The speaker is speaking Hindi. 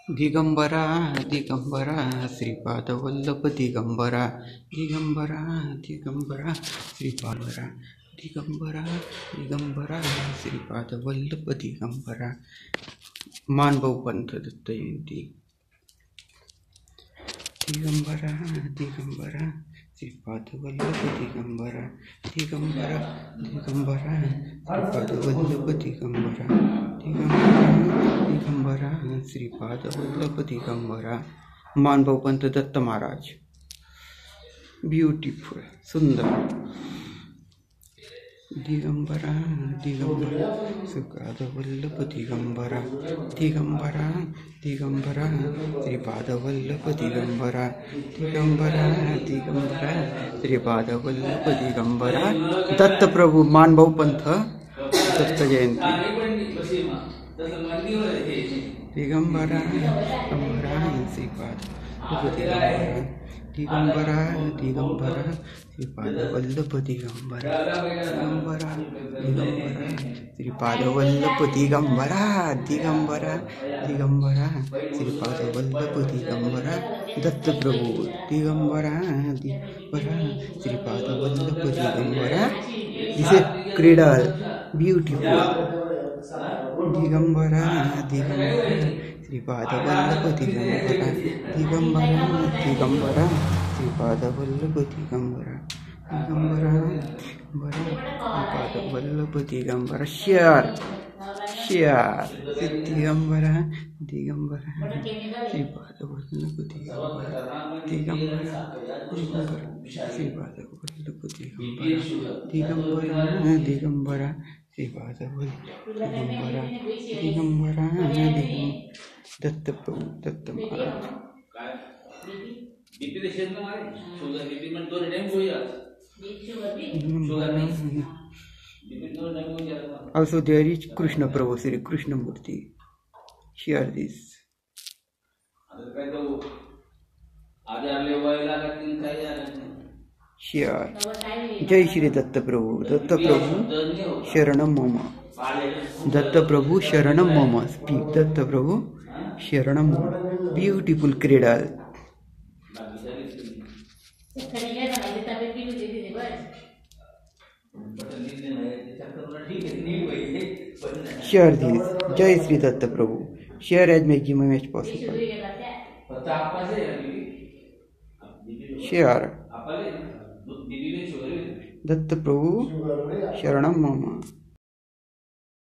दिगंबरा दिगंबरा श्रीपाद वल्लभ दिगंबरा दिगंबरा दिगंबरा श्रीपादरा दिगंबरा दिगंबरा श्रीपाद वल्लभ दिगंबरा मानभाऊ पंथ दत्त जयंती दिगंबरा दिगंबरा श्रीपाद वल्लभ दिगंबरा दिगंबरा दिगंबरा श्रीपाद वल्लभ दिगंबरा दिगंबरा दिगंबरा श्रीपाद वल्लभ दिगंबरा मानभाऊ पंथ दत्त महाराज ब्यूटीफुल सुंदर दिगंबरा दिगंबरा श्रीपाद वल्लभ दिगंबरा दिगंबरा दिगंबरा श्रीपाद वल्लभ दिगंबरा दिगंबरा दिगंबरा श्रीपाद वल्लभ दिगंबरा दत्त प्रभु मानभाऊ पंथ दत्त जयंती दिगंबरा दिगंबरा श्रीपाद दिगंबरा दिगंबरा श्रीपाद वल्लभ दिगंबरा दिगंबरा दिगंबरा श्रीपाद वल्लभ दिगंबरा दिगंबरा दिगंबरा श्रीपाद वल्लभ दिगंबरा दत्त प्रभु दिगंबरा दिगंबरा श्रीपाद वल्लभ दिगंबरा इसे क्रीडल beautiful Digambara Digambara Shripad Vallabh Digambara Digambara Digambara Shripad Vallabh Digambara Digambara Shripad Vallabh Digambara share Digambara Digambara Shripad Vallabh Digambara Digambara Digambara Shripad Vallabh Digambara Digambara Digambara Shripad Digambara Digambara Dutt Prabhu Dutt Maharaj Also there is Krishna Prabhu, Sri Krishna Murti. Share this. Share. Jai Shri Datta Prabhu. Datta Prabhu Sharanam Mama. Datta Prabhu Sharanam Mama. Speak Datta Prabhu Sharanam Mama. Beautiful cradle. Share this. Jai Shri Datta Prabhu. Share as maximum as possible. Share. Datta Prabhu Sharanam Mama.